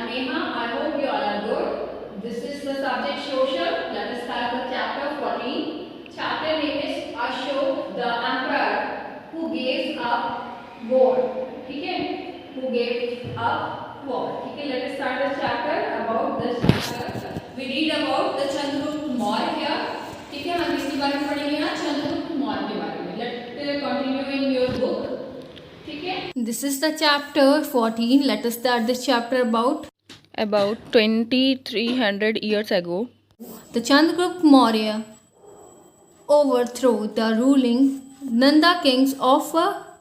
I'm Neha. I hope you all are good. This is the subject social. Let us start with chapter 14. Chapter name is Ashok the Emperor who gave up war. ठीक है? Who gave up war. ठीक है? Let us start the chapter about this chapter. We read about the Chandragupta Maurya here. ठीक है? हम इसके बारे में पढ़ेंगे यहाँ चंद्रगुप्त मौर्य के बारे में. Let's continue in your book. This is the chapter 14. Let us start this chapter about 2300 years ago. The Chandragupta Maurya overthrew the ruling Nanda kings of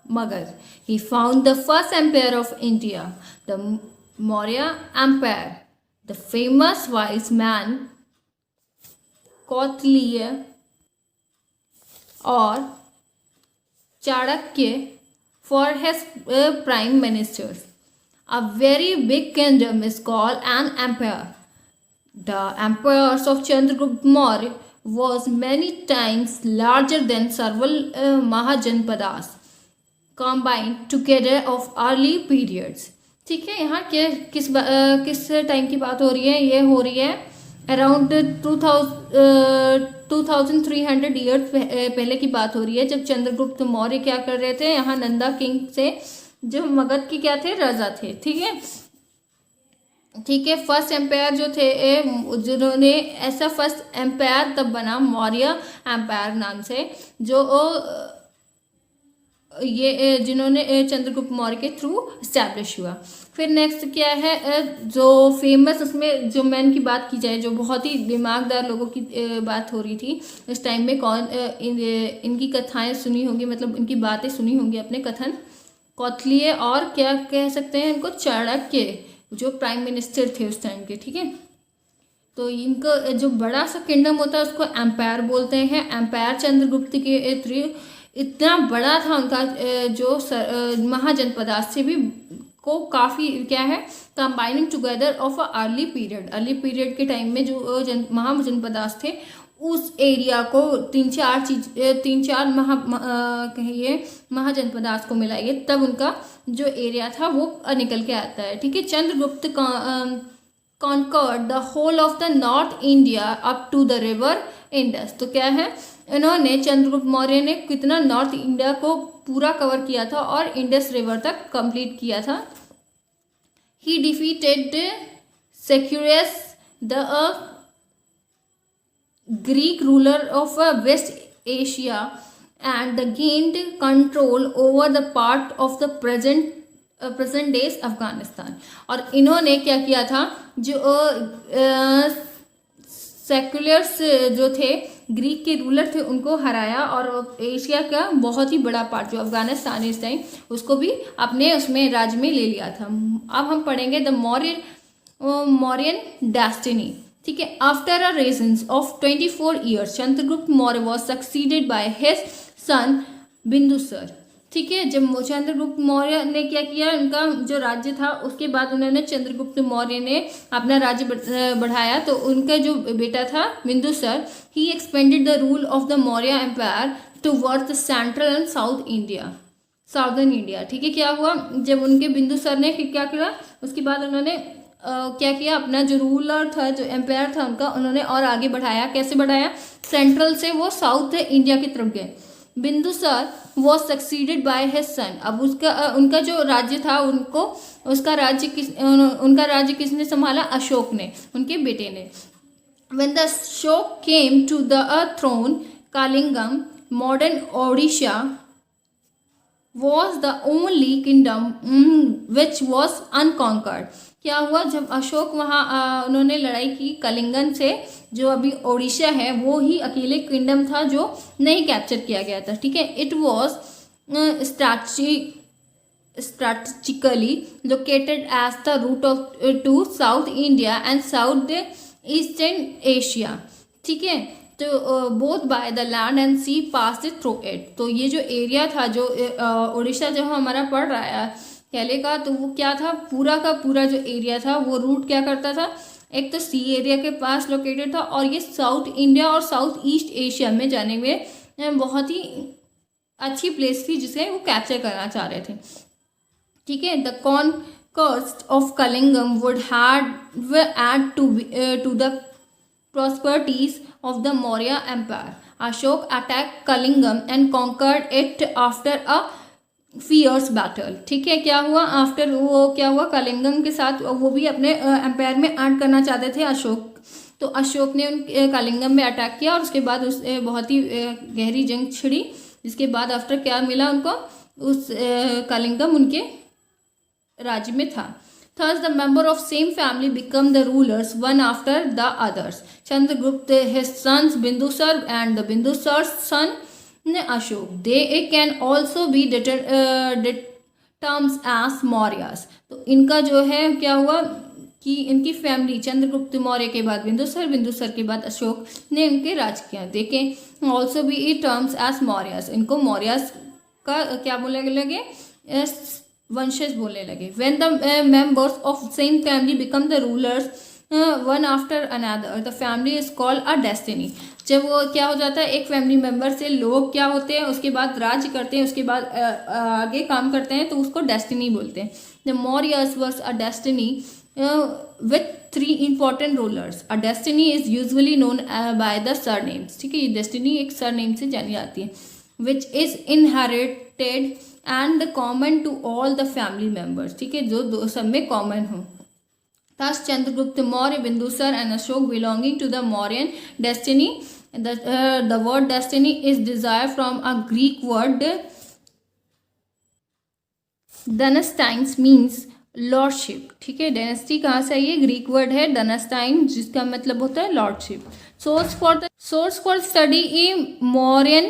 Magad. He found the first empire of India, the Maurya Empire. The famous wise man Kautilya or Chanakya for his prime ministers. A very big kingdom is called an empire. The empires of Chandragupta Maurya was many times larger than several Mahajanpadas combined together of early periods. ठीक है, यहाँ किस time की बात हो रही है? ये हो रही है अराउंड 2300 ईयर्स पहले की बात हो रही है, जब चंद्रगुप्त मौर्य क्या कर रहे थे, यहाँ नंदा किंग से जो मगध की क्या थे, राजा थे. ठीक है, ठीक है. फर्स्ट एम्पायर जो थे, जिन्होंने ऐसा फर्स्ट एम्पायर तब बना मौर्य एम्पायर नाम से, जो ये जिन्होंने चंद्रगुप्त मौर्य के थ्रू इस्टेब्लिश हुआ. फिर नेक्स्ट क्या है, जो फेमस, उसमें जो मैन की बात की जाए, जो बहुत ही दिमागदार लोगों की बात हो रही थी इस टाइम में, कौन इनकी कथाएं सुनी होंगी, मतलब इनकी बातें सुनी होंगी, अपने कथन. कौटिल्य और क्या कह सकते हैं इनको, चाणक्य, जो प्राइम मिनिस्टर थे उस टाइम के. ठीक है, तो इनका जो बड़ा सा किंगडम होता है उसको एम्पायर बोलते हैं. एम्पायर चंद्रगुप्त के थ्रू इतना बड़ा था उनका, जो महाजनपदा से भी को काफ़ी क्या है, combining together of a early period के टाइम में जो महाजनपदास थे, उस एरिया को तीन चार कहिए महाजनपदास को मिलाइए, तब उनका जो एरिया था वो निकल के आता है. ठीक है, Chandragupta conquered the whole of the North India up to the river Indus. तो क्या है, इन्होंने चंद्रगुप्त मौर्य ने कितना नॉर्थ इंडिया को पूरा कवर किया था और इंडस रिवर तक कंप्लीट किया था. He defeated Securius, the Greek ruler of West Asia, and gained control over the part of the present days Afghanistan. और इन्होंने क्या किया था, जो सेक्युलर्स जो थे, ग्रीक के रूलर थे, उनको हराया और एशिया का बहुत ही बड़ा पार्ट जो अफगानिस्तान इस टाइम, उसको भी अपने उसमें राज्य में ले लिया था. अब हम पढ़ेंगे द मौर्यन डेस्टिनी. ठीक है, after a resins of 24 years Chandragupta Maurya was succeeded by his son Bindusar. ठीक है, जब चंद्रगुप्त मौर्य ने क्या किया, उनका जो राज्य था, उसके बाद उन्होंने चंद्रगुप्त मौर्य ने अपना राज्य बढ़ाया, तो उनका जो बेटा था Bindusara, he expanded the rule of the Maurya empire towards the central and southern India. ठीक है, क्या हुआ, जब उनके बिंदुसर ने फिर क्या किया, उसके बाद उन्होंने क्या किया, अपना जो रूलर था, जो एम्पायर था उनका, उन्होंने और आगे बढ़ाया. कैसे बढ़ाया, सेंट्रल से वो साउथ इंडिया की तरफ गए. Bindusar was succeeded by his son. अब उनका जो राज्य था, उनका राज्य किसने संभाला, अशोक ने, उनके बेटे ने. When the Ashoka came to the throne, Kalingam, modern Odisha, was the only kingdom which was unconquered. क्या हुआ, जब अशोक वहाँ उन्होंने लड़ाई की कलिंगन से, जो अभी ओडिशा है, वो ही अकेले किंगडम था जो नहीं कैप्चर किया गया था. ठीक है, it was strategically located as the route of to South India and South Eastern Asia. ठीक है, तो both by the land and sea pass through it. तो ये जो एरिया था, जो उड़ीसा जो हमारा पड़ रहा है पहले का, तो वो क्या था, पूरा का पूरा जो एरिया था, वो रूट क्या करता था, एक तो सी एरिया के पास लोकेटेड था, और ये साउथ इंडिया और साउथ ईस्ट एशिया में जाने में बहुत ही अच्छी प्लेस थी, जिसे वो कैप्चर करना चाह रहे थे. ठीक है, the coast of Kalingam would add to the prosperities of the Maurya Empire. Ashok attacked Kalingam and conquered it after a fierce battle. ठीक है, क्या हुआ आफ्टर, वो क्या हुआ कलिंगम के साथ वो भी अपने एम्पायर में ऐड करना चाहते थे अशोक. तो अशोक ने उन कलिंगम में अटैक किया और उसके बाद उस बहुत ही गहरी जंग छिड़ी, जिसके बाद आफ्टर क्या मिला उनको, उस कलिंगम उनके राज्य में था. Thus, the member of same family become the rulers one after the others. Chandragupta, his sons Bindusar and the Bindusar's son Ashok. They can also be terms as Mauryas. तो इनका जो है क्या हुआ कि इनकी फैमिली चंद्रगुप्त मौर्य के बाद बिंदुसार, बिंदुसार के बाद अशोक ने इनके राज किया. देखें also be termed as Mauryas. इनको मौर्यास का क्या बोलने लगे, वंशज बोलने लगे. When the members of same family become the rulers one after another the family is called a dynasty. जब वो क्या हो जाता है, एक फैमिली मेंबर से लोग क्या होते हैं, उसके बाद राज्य करते हैं, उसके बाद आगे काम करते हैं, तो उसको डेस्टिनी बोलते हैं. The Mauryas was a destiny with 3 important rulers. A destiny is usually known by the surnames. ठीक है, ये destiny एक surname से जानी जाती है, which is inherited and common to all the family members. ठीक है, जो दो सब में common हो. Thus, Chandragupta Maurya, Bindusar and Ashok belonging to the Mauryan destiny. The word destiny is derived from a Greek word Dynasties means lordship. ठीक है, dynasty कहाँ से आई है, ग्रीक वर्ड है डनास्टाइन, जिसका मतलब होता है lordship. Source for study in Mauryan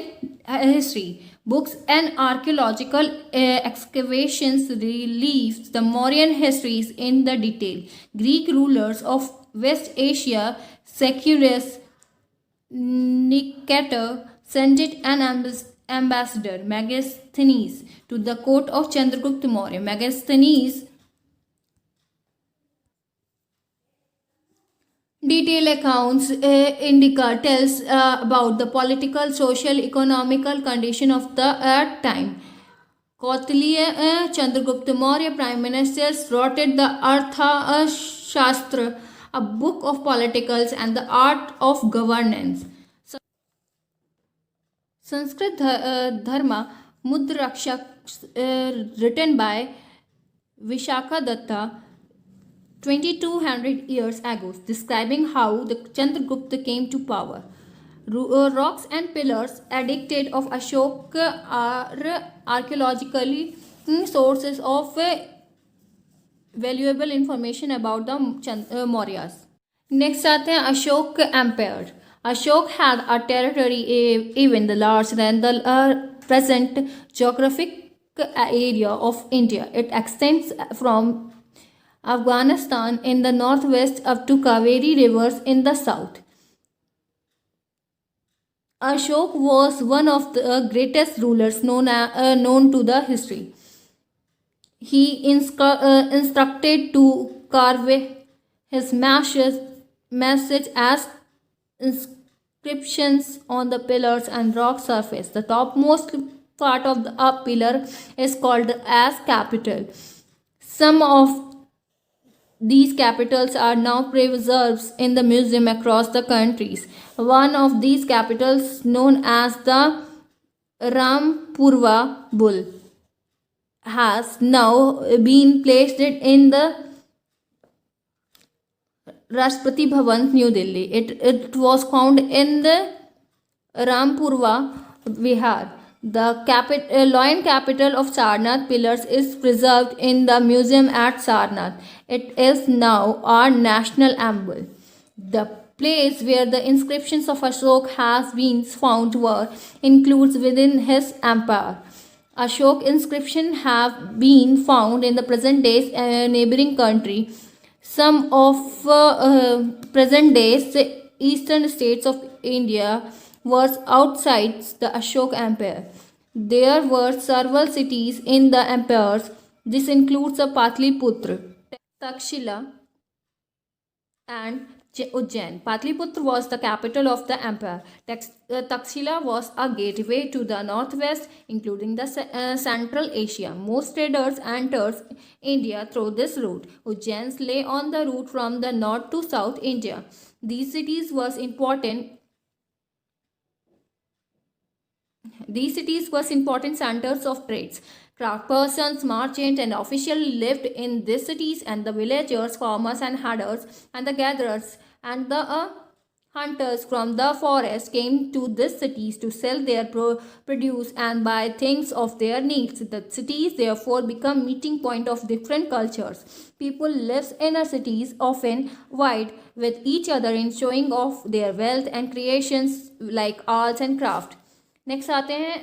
history books and archaeological excavations reveals the Mauryan histories in the detail. Greek rulers of west Asia Seleucus Nicator sent an ambassador Megasthenes to the court of Chandragupta Maurya. Megasthenes detailed accounts tells about the political, social, economical condition of the time. Kautilya Chandragupta Maurya Prime Minister wrote the Artha Shastra, a book of politicals and the art of governance. Sanskrit Dharma Mudrakshak written by Vishakha Datta 2200 years ago, describing how the Chandragupta came to power. Rocks and pillars addicted of Ashoka are archaeologically sources of valuable information about the Mauryas. Next आते हैं Ashok empire. Ashok had a territory even larger than the present geographic area of India. It extends from Afghanistan in the northwest up to Kaveri rivers in the south. Ashok was one of the greatest rulers known to the history. He instructed to carve his message as inscriptions on the pillars and rock surface. The topmost part of the pillar is called as capital. Some of these capitals are now preserved in the museum across the countries. One of these capitals, known as the Rampurva Bull, has now been placed in the Rashtrapati Bhavan, New Delhi. It was found in the Rampurva Vihar. The lion capital of Sarnath pillars is preserved in the museum at Sarnath. It is now our national emblem. The place where the inscriptions of Ashok has been found were includes within his empire. Ashok inscriptions have been found in the present day neighboring country. Some of present day eastern states of India was outside the Ashok Empire. There were several cities in the empires. This includes Patliputra, Takshila, and Ujjain. Patliputra was the capital of the empire. Takshila was a gateway to the northwest, including the Central Asia. Most traders entered India through this route. Ujjain lay on the route from the north to south India. These cities was important These cities were important centers of trades. Craftspersons, merchants, and officials lived in these cities, and the villagers, farmers, and herders, and the gatherers, and the hunters from the forest came to these cities to sell their produce and buy things of their needs. The cities therefore become meeting point of different cultures. People live in a cities often vied with each other in showing off their wealth and creations like arts and craft. Next आते हैं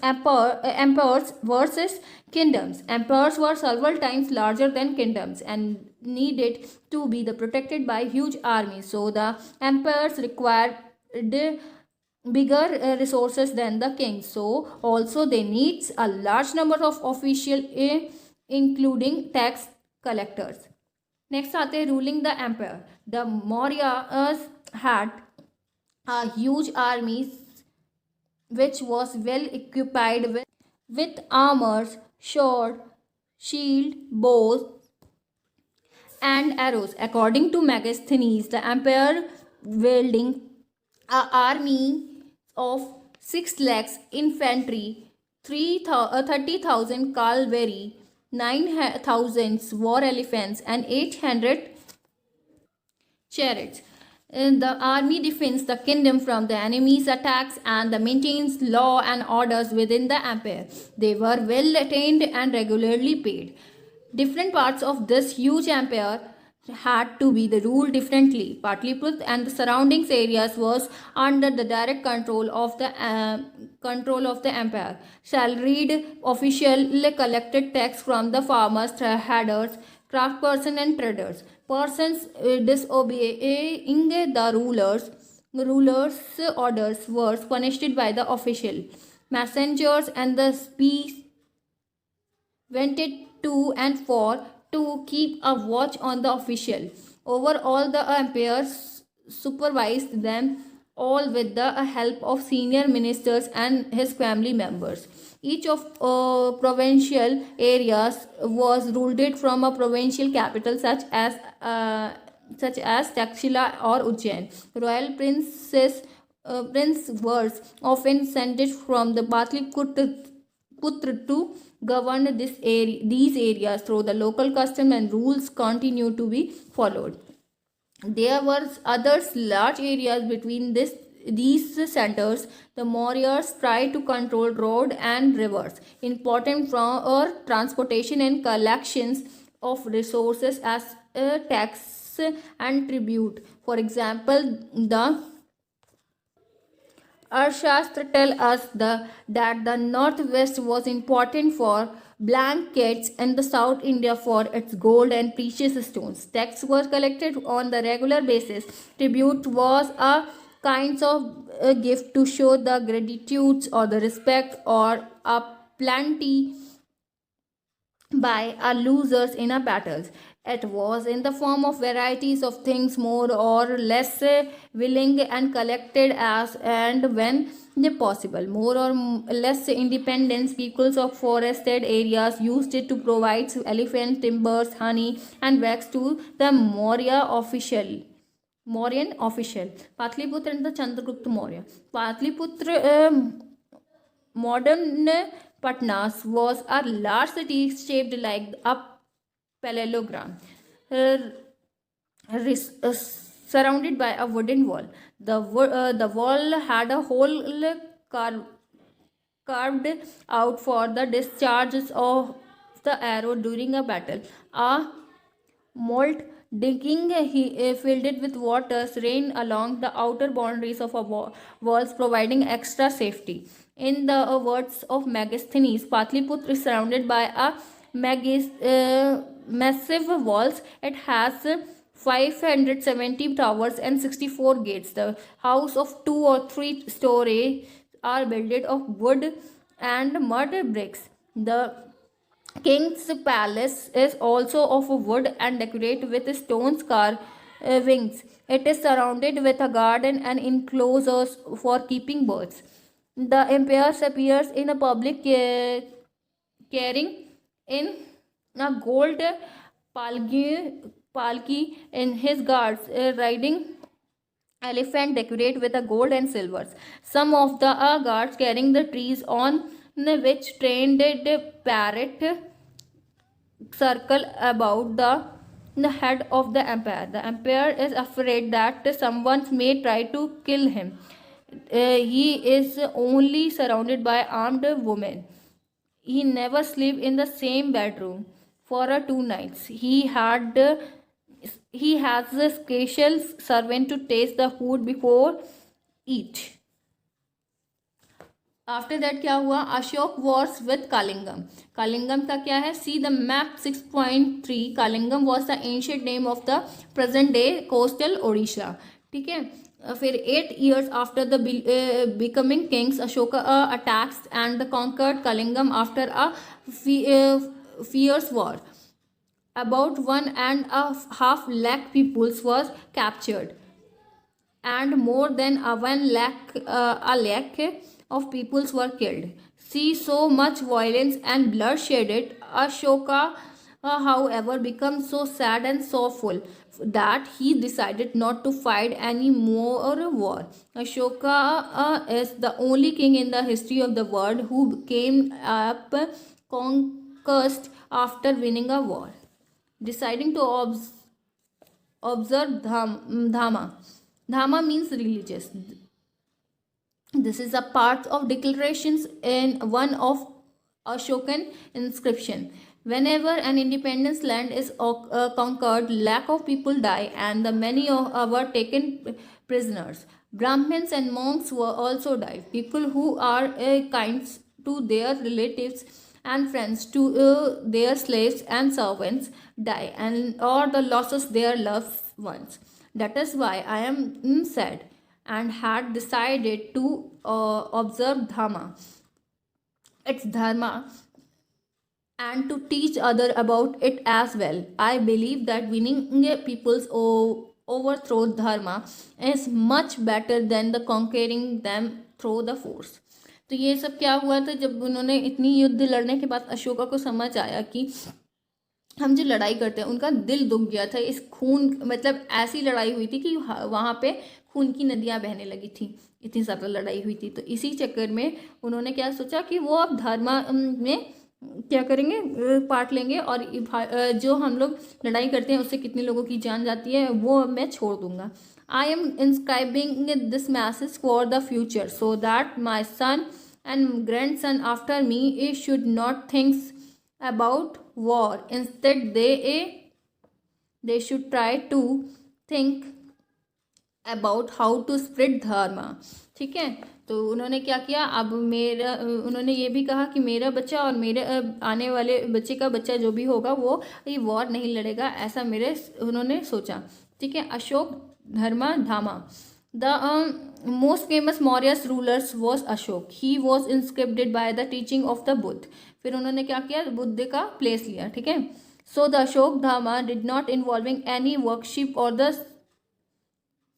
empires versus kingdoms. Empires were several times larger than kingdoms and needed to be protected by huge armies. So the empires required bigger resources than the kings. So also they needs a large number of official including tax collectors. Next आते हैं ruling the empire. The Mauryas had a huge armies which was well equipped with armors, sword, shield, bows, and arrows. According to Megasthenes, the empire wielding an army of 6 lakhs infantry, 30,000 cavalry, 9,000 war elephants, and 800 chariots. The army defends the kingdom from the enemy's attacks and maintains law and orders within the empire. They were well trained and regularly paid. Different parts of this huge empire had to be ruled differently. Patliputra and the surrounding areas was under the direct control of the empire. Salaried officials collected tax from the farmers, herders, craftspersons, and traders. Persons disobeying the rulers' orders were punished by the official. Messengers and the spies went to and fro to keep a watch on the official. Overall, the empire supervised them all with the help of senior ministers and his family members. Each of provincial areas was ruled from a provincial capital such as Takshila or Ujjain. Royal prince was often sent from the Patliputra to govern these areas through the local custom and rules continue to be followed. There were other large areas between these centers. The Mauryas tried to control road and rivers, important for transportation and collections of resources as tax and tribute. For example, the Arthashastra tell us that the northwest was important for blankets and the South India for its gold and precious stones. Tax was collected on the regular basis. Tribute was a kind of a gift to show the gratitude or the respect or a plenty by our losers in a battles. It was in the form of varieties of things more or less willing and collected as and when possible. More or less independent peoples of forested areas used it to provide elephant timbers, honey, and wax to the Mauryan official. Patliputra and the Chandragupta Maurya. Patliputra, modern Patnas, was a large city shaped like a parallelogram, surrounded by a wooden wall. The wall had a hole carved out for the discharges of the arrow during a battle. A moat digging filled it with waters rain along the outer boundaries of walls, providing extra safety. In the words of Megasthenes, Patliputra is surrounded by a massive walls. It has 570 towers and 64 gates. The house of 2 or 3 stories are built of wood and mud bricks. The king's palace is also of wood and decorated with stones wings. It is surrounded with a garden and enclosures for keeping birds. The empire appears in a public carrying in a gold palki in his guards riding elephant decorate with a gold and silvers. Some of the guards carrying the trees on which trained parrot circle about the head of the empire. The empire is afraid that someone may try to kill him. He is only surrounded by armed women. He never slept in the same bedroom for 2 nights. He has a special servant to taste the food before eat. After that क्या हुआ? Ashoka wars with Kalingam. Kalingam का क्या है? See the map 6.3. Kalingam was the ancient name of the present day coastal Odisha. ठीक है. फिर 8 years after the becoming kings Ashoka attacks and the conquered Kalingam after a fierce war. About 1.5 lakh peoples was captured and more than 1 lakh of peoples were killed. See so much violence and bloodshed. Ashoka, however, became so sad and sorrowful that he decided not to fight any more war. Ashoka is the only king in the history of the world who came up conquest after winning a war. Deciding to observe Dhamma. Dhamma means religious. This is a part of declarations in one of Ashokan inscription. Whenever an independence land is conquered, lakh of people die and the many were taken prisoners. Brahmins and monks were also died. People who are kind to their relatives and friends, to their slaves and servants die, and or the losses their loved ones. That is why I am sad and had decided to observe Dhamma. It's Dharma and to teach other about it as well. I believe that winning people's overthrow Dharma is much better than the conquering them through the force. तो ये सब क्या हुआ था? जब उन्होंने इतनी युद्ध लड़ने के बाद अशोका को समझ आया कि हम जो लड़ाई करते हैं उनका दिल दुख गया था. इस खून मतलब ऐसी लड़ाई हुई थी कि वहाँ पे खून की नदियाँ बहने लगी थी, इतनी ज़्यादा लड़ाई हुई थी. तो इसी चक्कर में उन्होंने क्या सोचा कि वो अब धर्म में क्या करेंगे, पार्ट लेंगे और जो हम लोग लड़ाई करते हैं उससे कितने लोगों की जान जाती है वो मैं छोड़ दूंगा. I am inscribing this message for the future so that my son and grandson after me should not thinks about war. Instead they should try to think about how to spread dharma. ठीक है. तो उन्होंने क्या किया, अब उन्होंने ये भी कहा कि मेरा बच्चा और मेरे आने वाले बच्चे का बच्चा जो भी होगा वो ये वॉर नहीं लड़ेगा, ऐसा उन्होंने सोचा. ठीक है. अशोक धर्मा धामा. The most famous Maurya rulers was Ashok. He was inscribed by the teaching of the Buddha. फिर उन्होंने क्या किया, बुद्ध का प्लेस लिया. ठीक है. So the Ashok Dhamma did not involving any worship or the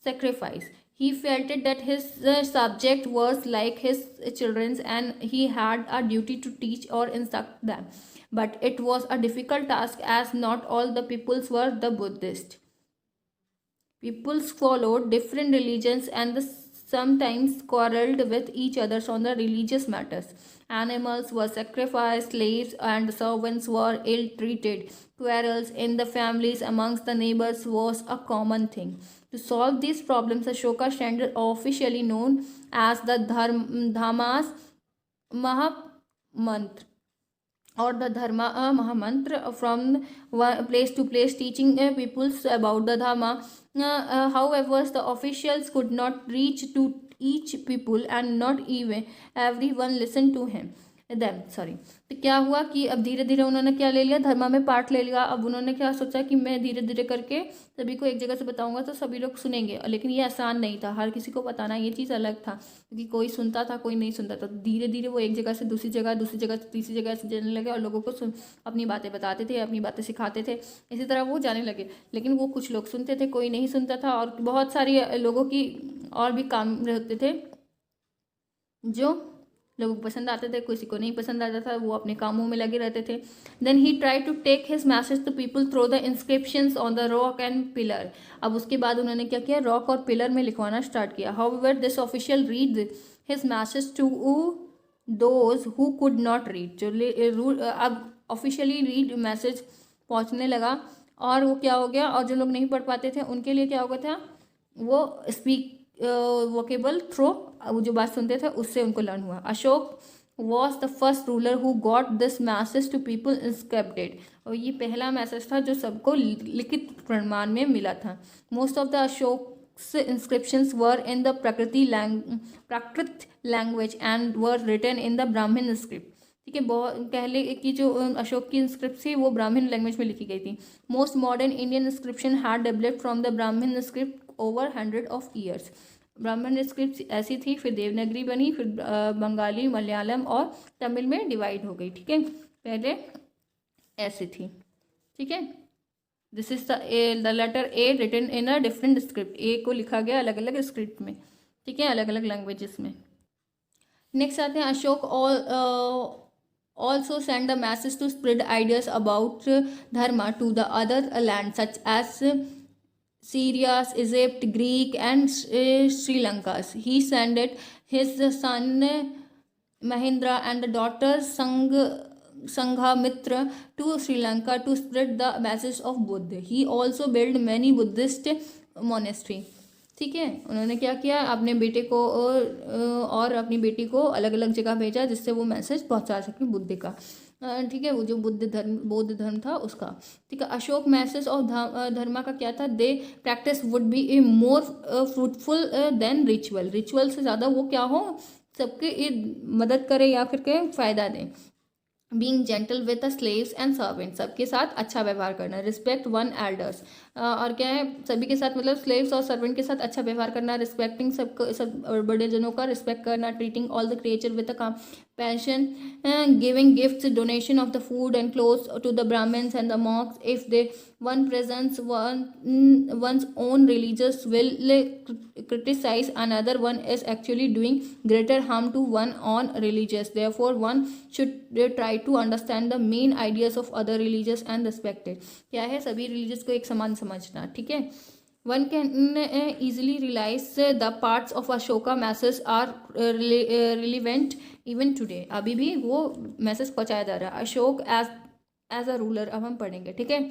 sacrifice. He felt it that his subject was like his children and he had a duty to teach or instruct them. But it was a difficult task as not all the peoples were the Buddhist. Peoples followed different religions and sometimes quarreled with each other on the religious matters. Animals were sacrificed, slaves and servants were ill-treated. Quarrels in the families amongst the neighbors was a common thing. To solve these problems, Ashoka standard officially known as the Dhamma's Mahamantra or the Dharma Mahamantra, from place to place teaching peoples about the Dhamma. However, the officials could not reach to each people and not even everyone listened to him. Them sorry. तो क्या हुआ कि अब धीरे धीरे उन्होंने क्या ले लिया, धर्मा में पार्ट ले लिया। अब उन्होंने क्या सोचा कि मैं धीरे धीरे करके सभी को एक जगह से बताऊंगा तो सभी लोग सुनेंगे, लेकिन ये आसान नहीं था, हर किसी को बताना ये चीज़ अलग था, क्योंकि कोई सुनता था कोई नहीं सुनता था। तो धीरे धीरे वो एक जगह से दूसरी जगह से तीसरी जगह से जाने लगे और लोगों को अपनी बातें बताते थे, अपनी बातें सिखाते थे, इसी तरह वो जाने लगे। लेकिन वो कुछ लोग सुनते थे, कोई नहीं सुनता था, और बहुत सारे लोगों की और भी काम रहते थे जो लोगों को पसंद आते थे, किसी को नहीं पसंद आता था, वो अपने कामों में लगे रहते थे। Then he try to take his message to people through the inscriptions on the rock and pillar. अब उसके बाद उन्होंने क्या किया, रॉक और पिलर में लिखवाना स्टार्ट किया। However this official read his message to those who could not read. जो अब ऑफिशियली रीड मैसेज पहुंचने लगा, और वो क्या हो गया, और जो लोग नहीं पढ़ पाते थे उनके लिए क्या हो गया था, वो स्पीक वोकेबल थ्रो, वो जो बात सुनते थे उससे उनको लर्न हुआ। Ashoka was the first ruler who got this message to people inscripted. और ये पहला मैसेज था जो सबको लिखित प्रमाण में मिला था। Most of the Ashoka's inscriptions were in the Prakrit language and were written in the Brahman script. ठीक है, बहुत पहले की जो अशोक की इंस्क्रिप्ट थी वो ब्राह्मण लैंग्वेज में लिखी गई थी। Most modern Indian inscription had developed from the Brahman script over 100 of years. ब्राह्मण स्क्रिप्ट ऐसी थी, फिर देवनागरी बनी, फिर बंगाली, मलयालम और तमिल में डिवाइड हो गई। ठीक है, पहले ऐसी थी। ठीक है, this is the letter A written in a different script. A को लिखा गया अलग अलग स्क्रिप्ट में, ठीक है, अलग अलग लैंग्वेजेस में। नेक्स्ट आते हैं, Ashok also send a message to spread ideas about dharma to the other lands such as Syria, Egypt, Greek and Sri Lanka. He sent his son Mahendra and daughter Sanghamitra to Sri Lanka to spread the message of Buddha. He also built many Buddhist monastery. ठीक है, उन्होंने क्या किया, अपने बेटे को और अपनी बेटी को अलग अलग जगह भेजा जिससे वो मैसेज पहुंचा सके बुद्ध का। ठीक है, वो जो बौद्ध धर्म था उसका। ठीक है, अशोक मैसेज और धर्मा का क्या था, they practice would be a more fruitful than ritual. Ritual से ज़्यादा वो क्या हो, सबके मदद करे या फिर के फ़ायदा दें। Being gentle with the slaves and servant, सबके साथ अच्छा व्यवहार करना। रिस्पेक्ट वन एल्डर्स, और क्या है, सभी के साथ मतलब स्लेव्स और सर्वेंट के साथ अच्छा व्यवहार करना। रिस्पेक्टिंग सब बड़े जनों का रिस्पेक्ट करना। Treating all the creature with the compassion, giving gifts, donation of the food and clothes to the Brahmins and the monks. If they one presents one's own religious will criticize another one is actually doing greater harm to one own religious. Therefore one should try to understand the main ideas of other religious and respect it. क्या है, सभी religious को एक समान समझना। ठीक है, one can easily realize the parts of Ashoka message are relevant even today. अभी भी वो मैसेज पहुंचाया जा रहा है। अशोक एज अ रूलर, अब हम पढ़ेंगे। ठीक है,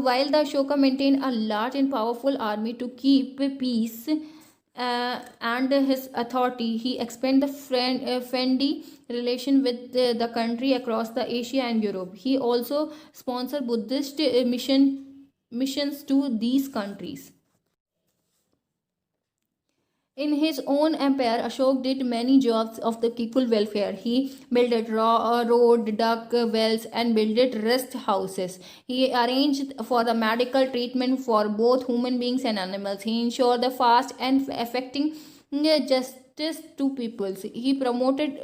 while the Ashoka maintained a large and powerful army to keep peace and his authority, he expanded the friendly relation with the country across the Asia and Europe. He also sponsored Buddhist missions to these countries. In his own empire, Ashok did many jobs of the people welfare. He built road, dug wells, and built rest houses. He arranged for the medical treatment for both human beings and animals. He ensured the fast and effecting justice to peoples. He promoted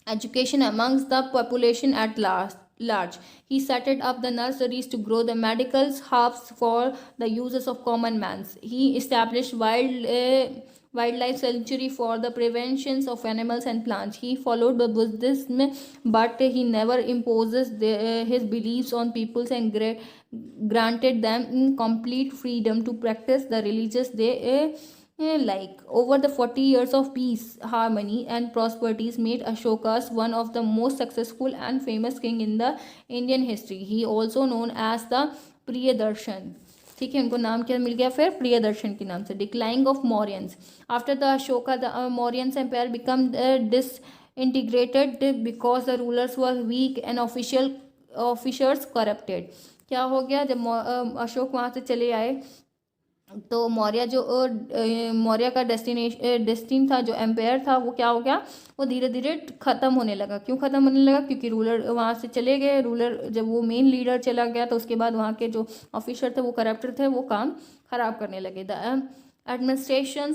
education amongst the population at large. He set up the nurseries to grow the medical herbs for the uses of common man. He established wildlife sanctuary for the prevention of animals and plants. He followed the Buddhism, but he never imposes his beliefs on peoples and granted them complete freedom to practice the religious they like. Over the 40 years of peace, harmony and prosperities made Ashoka one of the most successful and famous king in the Indian history. He also known as the Priyadarshan. ठीक है, उनको नाम क्या मिल गया फिर, प्रियदर्शन के नाम से। Declining of Mauryans, after the Ashoka the Mauryans empire become disintegrated because the rulers were weak and officers corrupted. क्या हो गया, जब अशोक वहाँ से चले आए तो मौर्य जो मौर्य का डेस्टिन था, जो एम्पायर था, वो क्या हो गया, वो धीरे धीरे ख़त्म होने लगा। क्यों ख़त्म होने लगा? क्योंकि रूलर वहाँ से चले गए। रूलर जब वो मेन लीडर चला गया तो उसके बाद वहाँ के जो ऑफिसर थे वो करप्टेड थे, वो काम खराब करने लगे। The administration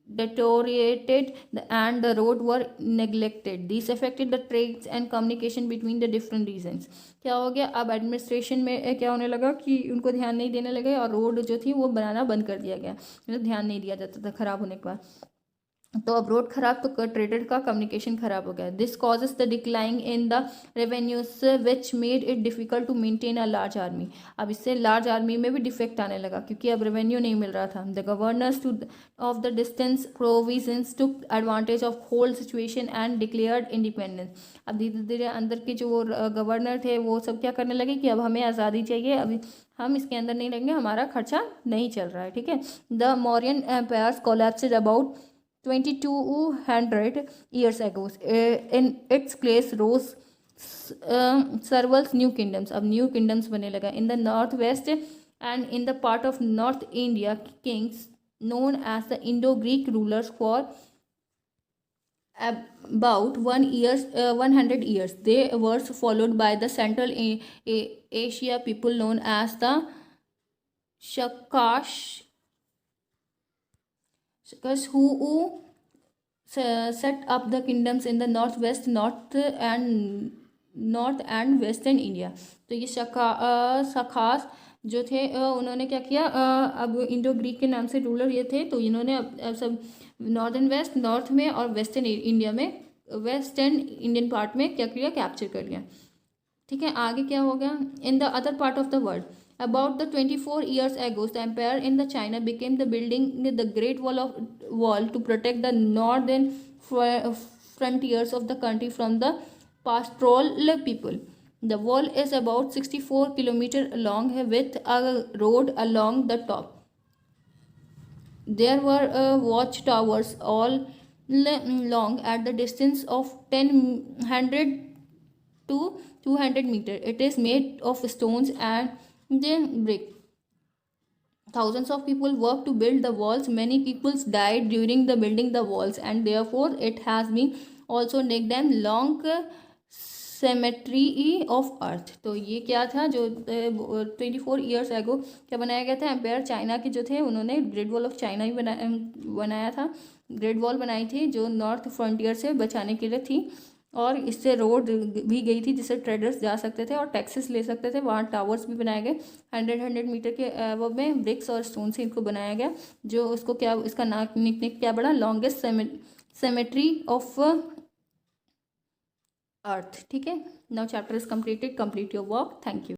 deteriorated and the road were neglected. These affected the trades and communication between the different regions. क्या हो गया, अब एडमिनिस्ट्रेशन में क्या होने लगा कि उनको ध्यान नहीं देने लगे और रोड जो थी वो बनाना बंद कर दिया गया, मतलब ध्यान नहीं दिया जाता था खराब होने के बाद। तो अब रोड खराब तो ट्रेडेड का कम्युनिकेशन खराब हो गया। This causes the decline in the revenues which made it difficult to maintain a large army. अब इससे लार्ज आर्मी में भी डिफेक्ट आने लगा क्योंकि अब रेवेन्यू नहीं मिल रहा था। The governors too of the distance provisions took advantage of whole situation and declared independence. अब धीरे धीरे अंदर के जो गवर्नर थे वो सब क्या करने लगे कि अब हमें आज़ादी चाहिए, अभी हम इसके अंदर नहीं रहेंगे, हमारा खर्चा नहीं चल रहा है, ठीक है। The Mauryan empires collapsed about 2200 years ago. In its place rose several new kingdoms. अब new kingdoms बनने लगा in the northwest and in the part of North India. Kings known as the Indo-Greek rulers for about 100 years. They were followed by the Central Asia people known as the Shakash, who set up the kingdoms in the north and western India. तो ये सखास जो थे उन्होंने क्या किया, अब Indo Greek के नाम से रूलर ये थे, तो इन्होंने अब सब नॉर्दर्न वेस्ट, नॉर्थ में और वेस्टर्न इंडिया में, वेस्टर्न इंडियन पार्ट में क्या किया, कैप्चर कर लिया, ठीक है। आगे क्या हो गया, in the other part of the world about the 24 years ago, the empire in the China became the building the Great Wall to protect the northern frontiers of the country from the pastoral people. The wall is about 64 kilometers long with a road along the top. There were watchtowers all long at the distance of 100 to 200 meters. It is made of stones and brick. Thousands of people worked to build the walls. Many people died during the building the walls, and therefore it has been also nicknamed long cemetery of earth. तो ये क्या था, जो 24 years ago क्या बनाया गया था, empire China के जो थे उन्होंने ग्रेट वॉल ऑफ चाइना ही बनाया था। ग्रेट वॉल बनाई थी जो नॉर्थ फ्रंटियर से बचाने के लिए थी, और इससे रोड भी गई थी जिससे ट्रेडर्स जा सकते थे और टैक्सेस ले सकते थे। वहाँ टावर्स भी बनाए गए 100 मीटर के वो में ब्रिक्स और स्टोन से इनको बनाया गया, जो उसको क्या, इसका निकनेम क्या बड़ा, लॉन्गेस्ट सेमेट्री ऑफ अर्थ, ठीक है। Now chapter is completed, complete your work, thank you.